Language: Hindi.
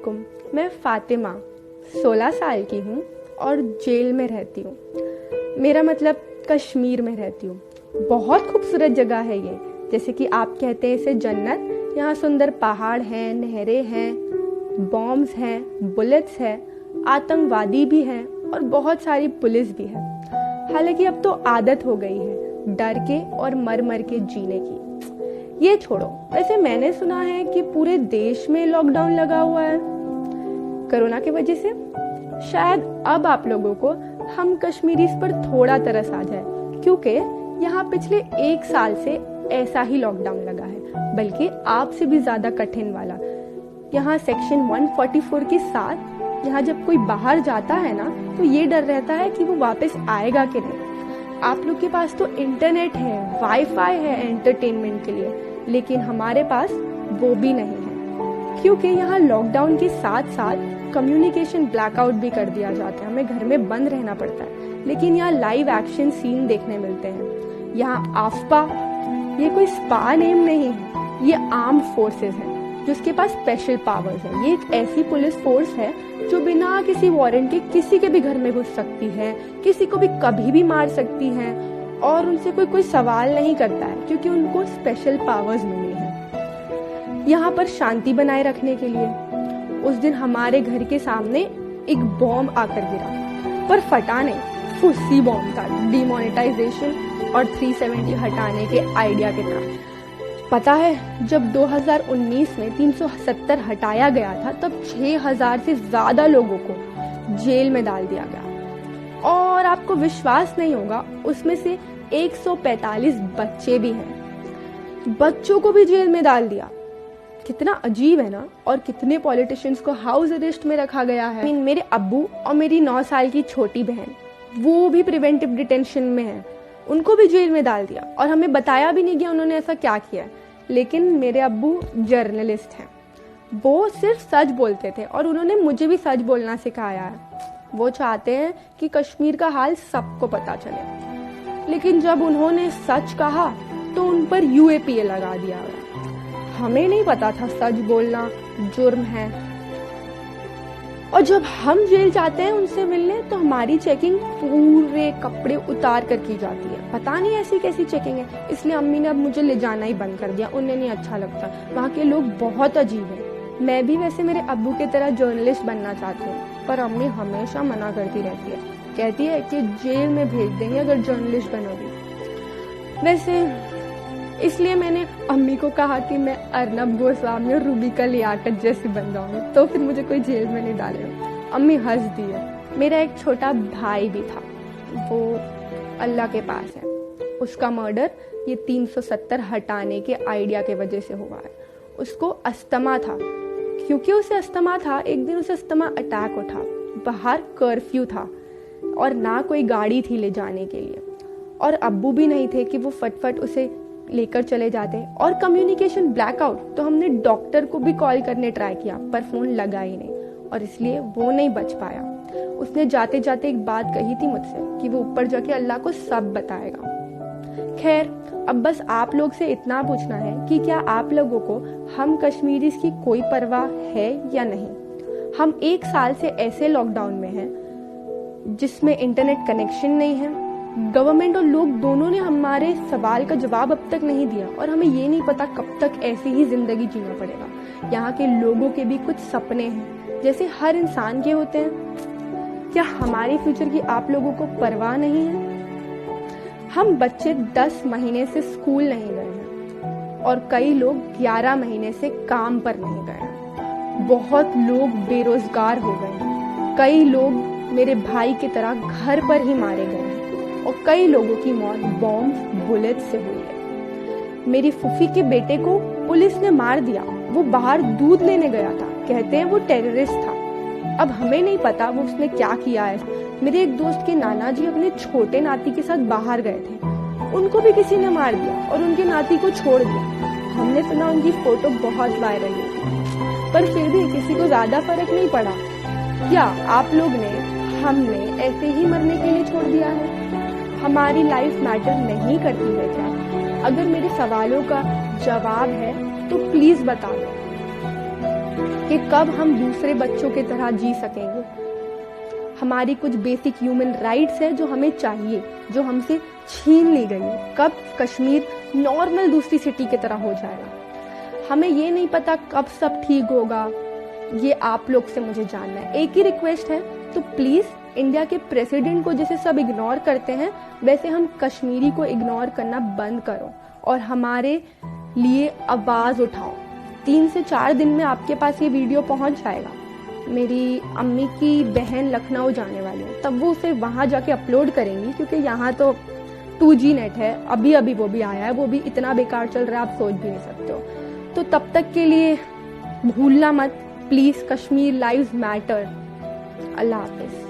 वालेकुम। मैं फ़ातिमा 16 साल की हूँ और जेल में रहती हूँ। मेरा मतलब कश्मीर में रहती हूँ। बहुत खूबसूरत जगह है ये, जैसे कि आप कहते हैं इसे जन्नत। यहाँ सुंदर पहाड़ हैं, नहरें हैं, बॉम्ब्स हैं, बुलेट्स हैं, आतंकवादी भी हैं और बहुत सारी पुलिस भी है। हालांकि अब तो आदत हो गई है डर के और मर मर के जीने की। ये छोड़ो, वैसे मैंने सुना है कि पूरे देश में लॉकडाउन लगा हुआ है कोरोना की वजह से। शायद अब आप लोगों को हम कश्मीरीज पर थोड़ा तरस आ जाए, क्योंकि यहाँ पिछले 1 साल से ऐसा ही लॉकडाउन लगा है, बल्कि आपसे भी ज्यादा कठिन वाला। यहाँ सेक्शन 144 के साथ यहाँ जब कोई बाहर जाता है ना, तो ये डर रहता है कि वो वापस आएगा कि नहीं। आप लोग के पास तो इंटरनेट है, वाईफाई है एंटरटेनमेंट के लिए, लेकिन हमारे पास वो भी नहीं है, क्योंकि यहाँ लॉकडाउन के साथ साथ कम्युनिकेशन ब्लैकआउट भी कर दिया जाता है। हमें घर में बंद रहना पड़ता है, लेकिन यहाँ लाइव एक्शन सीन देखने मिलते हैं। यहाँ आफ्पा ये कोई स्पा नेम नहीं है, ये आर्म्ड फोर्सेस है जिसके पास स्पेशल पावर्स है। ये एक ऐसी पुलिस फोर्स है जो बिना किसी वारंट के किसी के भी घर में घुस सकती है, किसी को भी कभी भी मार सकती है, और उनसे कोई सवाल नहीं करता है, क्योंकि उनको स्पेशल पावर्स मिली है। यहाँ पर शांति बनाए रखने के लिए उस दिन हमारे घर के सामने एक बॉम्ब आकर गिरा, पर फटा नहीं, फुस्सी बॉम्ब था। डिमोनेटाइजेशन और 370 हटाने के आइडिया के तरह। पता है, जब 2019 में 370 हटाया गया था, तब 6000 से ज्यादा लोगों को जेल में डाल दिया गया, और आपको विश्वास नहीं होगा, उसमें से 145 बच्चे भी हैं। बच्चों को भी जेल में डाल दिया। कितना अजीब है ना। और कितने पॉलिटिशियंस को हाउस अरेस्ट में रखा गया है। मेरे अब्बू और मेरी 9 साल की छोटी बहन, वो भी प्रिवेंटिव डिटेंशन में है, उनको भी जेल में डाल दिया, और हमें बताया भी नहीं गया उन्होंने ऐसा क्या किया है। लेकिन मेरे अब्बू जर्नलिस्ट हैं, वो सिर्फ सच बोलते थे, और उन्होंने मुझे भी सच बोलना सिखाया है। वो चाहते हैं कि कश्मीर का हाल सबको पता चले, लेकिन जब उन्होंने सच कहा तो उन पर UAPA लगा दिया गया। हमें नहीं पता था सच बोलना जुर्म है, और जब हम जेल जाते हैं उनसे मिलने, तो हमारी चेकिंग पूरे कपड़े उतार कर की जाती है। पता नहीं ऐसी कैसी चेकिंग है, इसलिए अम्मी ने अब मुझे ले जाना ही बंद कर दिया। उन्हें नहीं अच्छा लगता, वहाँ के लोग बहुत अजीब हैं। मैं भी वैसे मेरे अब्बू की तरह जर्नलिस्ट बनना चाहती हूँ, पर अम्मी हमेशा मना करती रहती है, कहती है कि जेल में भेज देंगे अगर जर्नलिस्ट बनोगी। वैसे इसलिए मैंने अम्मी को कहा कि मैं अर्नब गोस्वामी और रूबिका लियाकत जैसी बन जाऊंगी, तो फिर मुझे कोई जेल में नहीं डालेगा। अम्मी हंस दी है। मेरा एक छोटा भाई भी था, वो अल्लाह के पास है। उसका मर्डर ये 370 हटाने के आइडिया के वजह से हुआ है। उसको अस्थमा था, क्योंकि उसे अस्थमा था, एक दिन उसे अस्थमा अटैक उठा। बाहर कर्फ्यू था और ना कोई गाड़ी थी ले जाने के लिए, और अब्बू भी नहीं थे कि वो फटफट उसे लेकर चले जाते, और कम्युनिकेशन ब्लैकआउट। तो हमने डॉक्टर को भी कॉल करने ट्राई किया, पर फोन लगा ही नहीं, और इसलिए वो नहीं बच पाया। उसने जाते जाते एक बात कही थी मुझसे कि वो ऊपर जाके अल्लाह को सब बताएगा। खैर, अब बस आप लोग से इतना पूछना है कि क्या आप लोगों को हम कश्मीरीज की कोई परवाह है या नहीं। हम 1 साल से ऐसे लॉकडाउन में हैं जिसमें इंटरनेट कनेक्शन नहीं है। गवर्नमेंट और लोग दोनों ने हमारे सवाल का जवाब अब तक नहीं दिया, और हमें ये नहीं पता कब तक ऐसी ही जिंदगी जीना पड़ेगा। यहाँ के लोगों के भी कुछ सपने हैं, जैसे हर इंसान के होते हैं। क्या हमारे फ्यूचर की आप लोगों को परवाह नहीं है? हम बच्चे 10 महीने से स्कूल नहीं गए हैं, और कई लोग 11 महीने से काम पर नहीं गए हैं। बहुत लोग बेरोजगार हो गए हैं। कई लोग मेरे भाई की तरह घर पर ही मारे गए हैं, और कई लोगों की मौत बॉम्ब बुलेट से हुई है। मेरी फूफी के बेटे को पुलिस ने मार दिया। वो बाहर दूध लेने गया था, कहते हैं वो टेररिस्ट था। अब हमें नहीं पता वो उसने क्या किया है। मेरे एक दोस्त के नाना जी अपने छोटे नाती के साथ बाहर गए थे, उनको भी किसी ने मार दिया और उनके नाती को छोड़ दिया। हमने सुना उनकी फोटो बहुत वायरल हुई, पर फिर भी किसी को ज्यादा फर्क नहीं पड़ा। क्या आप लोग ने, हमने ऐसे ही मरने के लिए छोड़ दिया है? हमारी लाइफ मैटर नहीं करती है क्या? अगर मेरे सवालों का जवाब है तो प्लीज बता दो। कि कब हम दूसरे बच्चों की तरह जी सकेंगे। हमारी कुछ बेसिक ह्यूमन राइट्स है जो हमें चाहिए, जो हमसे छीन ली गई है। कब कश्मीर नॉर्मल दूसरी सिटी की तरह हो जाएगा, हमें ये नहीं पता कब सब ठीक होगा। ये आप लोग से मुझे जानना है। एक ही रिक्वेस्ट है, तो प्लीज इंडिया के प्रेसिडेंट को जैसे सब इग्नोर करते हैं, वैसे हम कश्मीरी को इग्नोर करना बंद करो और हमारे लिए आवाज उठाओ। 3 से 4 दिन में आपके पास ये वीडियो पहुंच जाएगा। मेरी अम्मी की बहन लखनऊ जाने वाली है, तब वो उसे वहां जाके अपलोड करेंगी, क्योंकि यहाँ तो 2G नेट है। अभी अभी वो भी आया है, वो भी इतना बेकार चल रहा है, आप सोच भी नहीं सकते हो। तो तब तक के लिए भूलना मत please, Kashmir lives matter. Allah Hafiz.